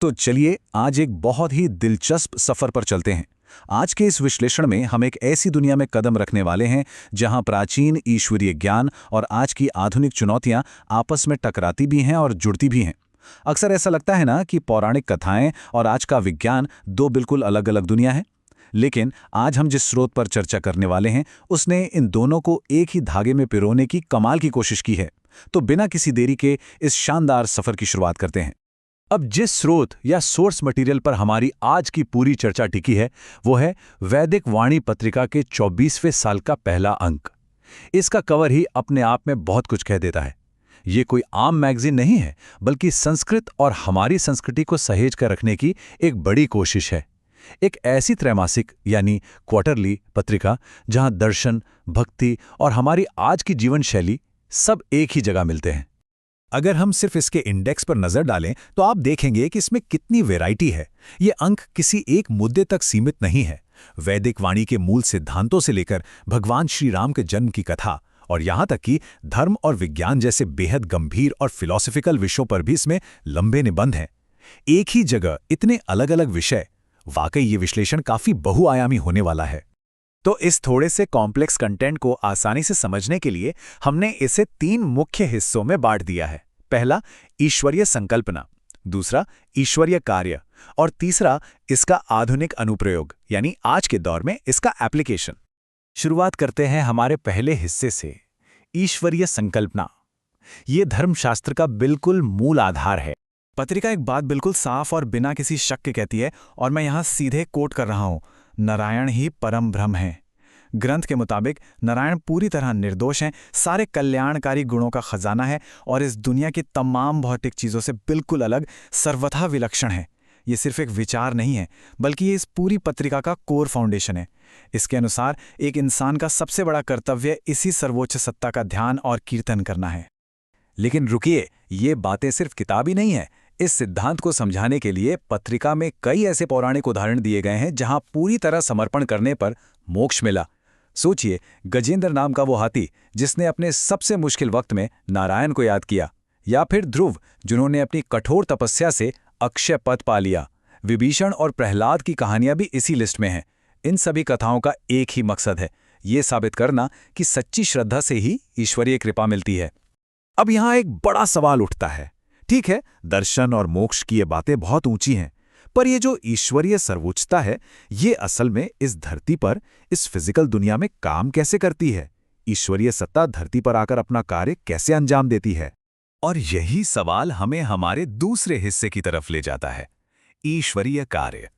तो चलिए आज एक बहुत ही दिलचस्प सफर पर चलते हैं। आज के इस विश्लेषण में हम एक ऐसी दुनिया में कदम रखने वाले हैं जहां प्राचीन ईश्वरीय ज्ञान और आज की आधुनिक चुनौतियां आपस में टकराती भी हैं और जुड़ती भी हैं। अक्सर ऐसा लगता है ना कि पौराणिक कथाएं और आज का विज्ञान दो बिल्कुल अलग अलग दुनिया है। लेकिन आज हम जिस स्रोत पर चर्चा करने वाले हैं उसने इन दोनों को एक ही धागे में पिरोने की कमाल की कोशिश की है। तो बिना किसी देरी के इस शानदार सफर की शुरुआत करते हैं। अब जिस स्रोत या सोर्स मटेरियल पर हमारी आज की पूरी चर्चा टिकी है वो है वैदिक वाणी पत्रिका के 24वें साल का पहला अंक। इसका कवर ही अपने आप में बहुत कुछ कह देता है। ये कोई आम मैगजीन नहीं है, बल्कि संस्कृत और हमारी संस्कृति को सहेज कर रखने की एक बड़ी कोशिश है। एक ऐसी त्रैमासिक यानी क्वार्टरली पत्रिका जहां दर्शन, भक्ति और हमारी आज की जीवन शैली सब एक ही जगह मिलते हैं। अगर हम सिर्फ इसके इंडेक्स पर नजर डालें तो आप देखेंगे कि इसमें कितनी वैरायटी है। ये अंक किसी एक मुद्दे तक सीमित नहीं है। वैदिक वाणी के मूल सिद्धांतों से लेकर भगवान श्री राम के जन्म की कथा और यहां तक कि धर्म और विज्ञान जैसे बेहद गंभीर और फिलॉसफिकल विषयों पर भी इसमें लंबे निबंध हैं। एक ही जगह इतने अलग अलग विषय, वाकई ये विश्लेषण काफी बहुआयामी होने वाला है। तो इस थोड़े से कॉम्प्लेक्स कंटेंट को आसानी से समझने के लिए हमने इसे 3 मुख्य हिस्सों में बांट दिया है। पहला, ईश्वरीय संकल्पना। दूसरा, ईश्वरीय कार्य। और तीसरा, इसका आधुनिक अनुप्रयोग यानी आज के दौर में इसका एप्लीकेशन। शुरुआत करते हैं हमारे पहले हिस्से से, ईश्वरीय संकल्पना। ये धर्मशास्त्र का बिल्कुल मूल आधार है। पत्रिका एक बात बिल्कुल साफ और बिना किसी शक के कहती है, और मैं यहां सीधे कोट कर रहा हूं, नारायण ही परम ब्रह्म हैं। ग्रंथ के मुताबिक नारायण पूरी तरह निर्दोष हैं, सारे कल्याणकारी गुणों का खजाना है और इस दुनिया की तमाम भौतिक चीज़ों से बिल्कुल अलग, सर्वथा विलक्षण है। ये सिर्फ एक विचार नहीं है, बल्कि ये इस पूरी पत्रिका का कोर फाउंडेशन है। इसके अनुसार एक इंसान का सबसे बड़ा कर्तव्य इसी सर्वोच्च सत्ता का ध्यान और कीर्तन करना है। लेकिन रुकिए, ये बातें सिर्फ किताबी नहीं है। इस सिद्धांत को समझाने के लिए पत्रिका में कई ऐसे पौराणिक उदाहरण दिए गए हैं जहां पूरी तरह समर्पण करने पर मोक्ष मिला। सोचिए, गजेंद्र नाम का वो हाथी जिसने अपने सबसे मुश्किल वक्त में नारायण को याद किया, या फिर ध्रुव जिन्होंने अपनी कठोर तपस्या से अक्षय पद पा लिया। विभीषण और प्रहलाद की कहानियां भी इसी लिस्ट में हैं। इन सभी कथाओं का एक ही मकसद है, ये साबित करना कि सच्ची श्रद्धा से ही ईश्वरीय कृपा मिलती है। अब यहां एक बड़ा सवाल उठता है। ठीक है, दर्शन और मोक्ष की ये बातें बहुत ऊंची हैं, पर ये जो ईश्वरीय सर्वोच्चता है, ये असल में इस धरती पर, इस फिजिकल दुनिया में काम कैसे करती है? ईश्वरीय सत्ता धरती पर आकर अपना कार्य कैसे अंजाम देती है? और यही सवाल हमें हमारे दूसरे हिस्से की तरफ ले जाता है, ईश्वरीय कार्य।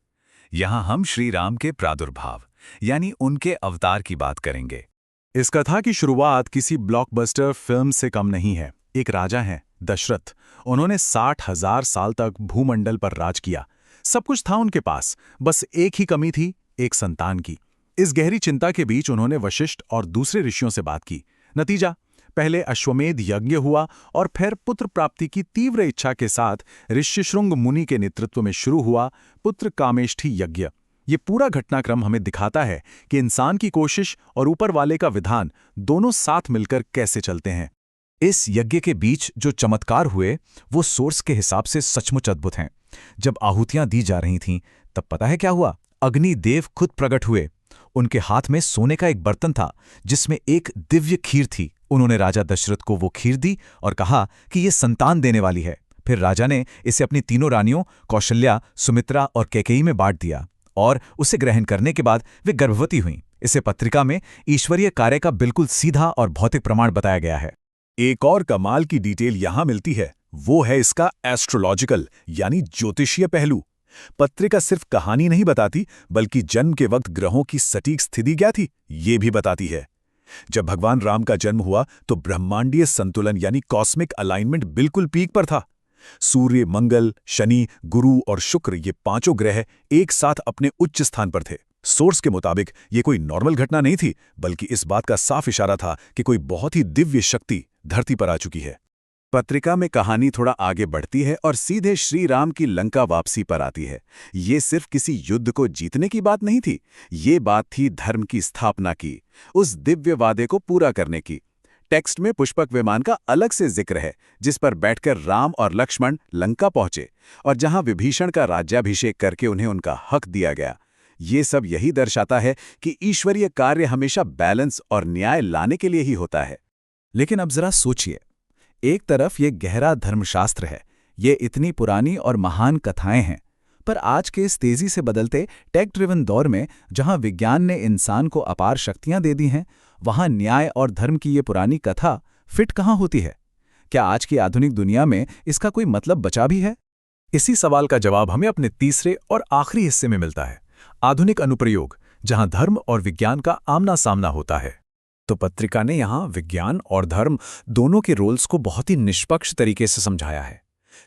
यहां हम श्री राम के प्रादुर्भाव यानी उनके अवतार की बात करेंगे। इस कथा की शुरुआत किसी ब्लॉकबस्टर फिल्म से कम नहीं है। एक राजा हैं, दशरथ। उन्होंने 60,000 साल तक भूमंडल पर राज किया। सब कुछ था उनके पास, बस एक ही कमी थी, एक संतान की। इस गहरी चिंता के बीच उन्होंने वशिष्ठ और दूसरे ऋषियों से बात की। नतीजा, पहले अश्वमेध यज्ञ हुआ और फिर पुत्र प्राप्ति की तीव्र इच्छा के साथ ऋष्यशृंग मुनि के नेतृत्व में शुरू हुआ पुत्र कामेष्ठी यज्ञ। ये पूरा घटनाक्रम हमें दिखाता है कि इंसान की कोशिश और ऊपर वाले का विधान दोनों साथ मिलकर कैसे चलते हैं। इस यज्ञ के बीच जो चमत्कार हुए वो सोर्स के हिसाब से सचमुच अद्भुत हैं। जब आहुतियां दी जा रही थीं, तब पता है क्या हुआ? अग्निदेव खुद प्रकट हुए। उनके हाथ में सोने का एक बर्तन था जिसमें एक दिव्य खीर थी। उन्होंने राजा दशरथ को वो खीर दी और कहा कि ये संतान देने वाली है। फिर राजा ने इसे अपनी तीनों रानियों कौशल्या, सुमित्रा और कैकेयी में बांट दिया और उसे ग्रहण करने के बाद वे गर्भवती हुईं। इसे पत्रिका में ईश्वरीय कार्य का बिल्कुल सीधा और भौतिक प्रमाण बताया गया है। एक और कमाल की डिटेल यहां मिलती है, वो है इसका एस्ट्रोलॉजिकल यानी ज्योतिषीय पहलू। पत्रिका सिर्फ कहानी नहीं बताती, बल्कि जन्म के वक्त ग्रहों की सटीक स्थिति क्या थी, ये भी बताती है। जब भगवान राम का जन्म हुआ तो ब्रह्मांडीय संतुलन यानी कॉस्मिक अलाइनमेंट बिल्कुल पीक पर था। सूर्य, मंगल, शनि, गुरु और शुक्र, ये पांचों ग्रह एक साथ अपने उच्च स्थान पर थे। सोर्स के मुताबिक ये कोई नॉर्मल घटना नहीं थी, बल्कि इस बात का साफ इशारा था कि कोई बहुत ही दिव्य शक्ति धरती पर आ चुकी है। पत्रिका में कहानी थोड़ा आगे बढ़ती है और सीधे श्री राम की लंका वापसी पर आती है। ये सिर्फ किसी युद्ध को जीतने की बात नहीं थी, ये बात थी धर्म की स्थापना की, उस दिव्य वादे को पूरा करने की। टेक्स्ट में पुष्पक विमान का अलग से जिक्र है, जिस पर बैठकर राम और लक्ष्मण लंका पहुंचे और जहां विभीषण का राज्याभिषेक करके उन्हें उनका हक दिया गया। ये सब यही दर्शाता है कि ईश्वरीय कार्य हमेशा बैलेंस और न्याय लाने के लिए ही होता है। लेकिन अब जरा सोचिए, एक तरफ ये गहरा धर्मशास्त्र है, ये इतनी पुरानी और महान कथाएं हैं, पर आज के इस तेजी से बदलते टेक ड्रिवन दौर में जहां विज्ञान ने इंसान को अपार शक्तियां दे दी हैं, वहां न्याय और धर्म की ये पुरानी कथा फिट कहां होती है? क्या आज की आधुनिक दुनिया में इसका कोई मतलब बचा भी है? इसी सवाल का जवाब हमें अपने तीसरे और आखिरी हिस्से में मिलता है, आधुनिक अनुप्रयोग, जहां धर्म और विज्ञान का आमना सामना होता है। तो पत्रिका ने यहाँ विज्ञान और धर्म दोनों के रोल्स को बहुत ही निष्पक्ष तरीके से समझाया है।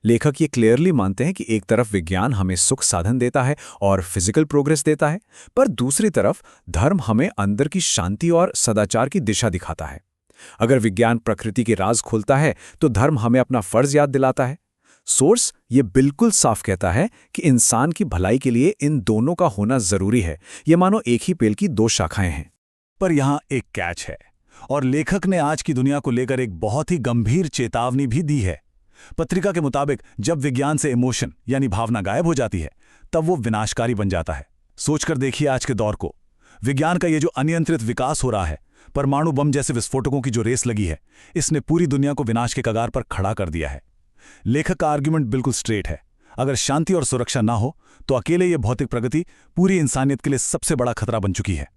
लेखक ये क्लियरली मानते हैं कि एक तरफ विज्ञान हमें सुख साधन देता है और फिजिकल प्रोग्रेस देता है, पर दूसरी तरफ धर्म हमें अंदर की शांति और सदाचार की दिशा दिखाता है। अगर विज्ञान प्रकृति के राज खोलता है तो धर्म हमें अपना फर्ज याद दिलाता है। सोर्स ये बिल्कुल साफ कहता है कि इंसान की भलाई के लिए इन दोनों का होना जरूरी है। ये मानो एक ही पेड़ की दो शाखाएं हैं। पर यहाँ एक कैच है, और लेखक ने आज की दुनिया को लेकर एक बहुत ही गंभीर चेतावनी भी दी है। पत्रिका के मुताबिक जब विज्ञान से इमोशन यानी भावना गायब हो जाती है, तब वो विनाशकारी बन जाता है। सोचकर देखिए आज के दौर को, विज्ञान का ये जो अनियंत्रित विकास हो रहा है, परमाणु बम जैसे विस्फोटकों की जो रेस लगी है, इसने पूरी दुनिया को विनाश के कगार पर खड़ा कर दिया है। लेखक का आर्ग्यूमेंट बिल्कुल स्ट्रेट है। अगर शांति और सुरक्षा ना हो तो अकेले ये भौतिक प्रगति पूरी इंसानियत के लिए सबसे बड़ा खतरा बन चुकी है।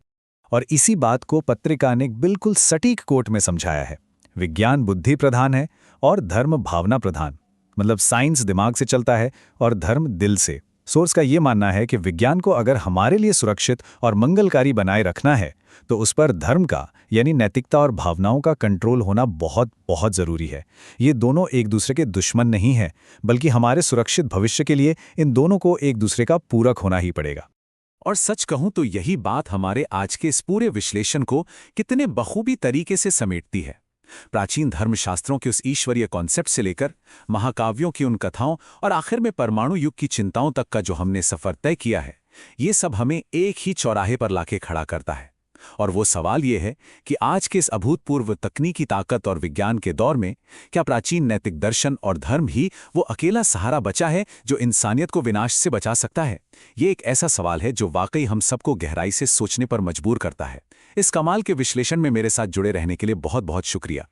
और इसी बात को पत्रिका ने बिल्कुल सटीक कोट में समझाया है। विज्ञान बुद्धि प्रधान है और धर्म भावना प्रधान, मतलब साइंस दिमाग से चलता है और धर्म दिल से। सोर्स का ये मानना है कि विज्ञान को अगर हमारे लिए सुरक्षित और मंगलकारी बनाए रखना है तो उस पर धर्म का यानी नैतिकता और भावनाओं का कंट्रोल होना बहुत बहुत ज़रूरी है। ये दोनों एक दूसरे के दुश्मन नहीं हैं, बल्कि हमारे सुरक्षित भविष्य के लिए इन दोनों को एक दूसरे का पूरक होना ही पड़ेगा। और सच कहूं तो यही बात हमारे आज के इस पूरे विश्लेषण को कितने बखूबी तरीके से समेटती है। प्राचीन धर्मशास्त्रों के उस ईश्वरीय कॉन्सेप्ट से लेकर महाकाव्यों की उन कथाओं और आखिर में परमाणु युग की चिंताओं तक का जो हमने सफर तय किया है, ये सब हमें एक ही चौराहे पर लाके खड़ा करता है। और वो सवाल ये है कि आज के इस अभूतपूर्व तकनीकी ताकत और विज्ञान के दौर में क्या प्राचीन नैतिक दर्शन और धर्म ही वो अकेला सहारा बचा है जो इंसानियत को विनाश से बचा सकता है? ये एक ऐसा सवाल है जो वाकई हम सबको गहराई से सोचने पर मजबूर करता है। इस कमाल के विश्लेषण में मेरे साथ जुड़े रहने के लिए बहुत बहुत शुक्रिया।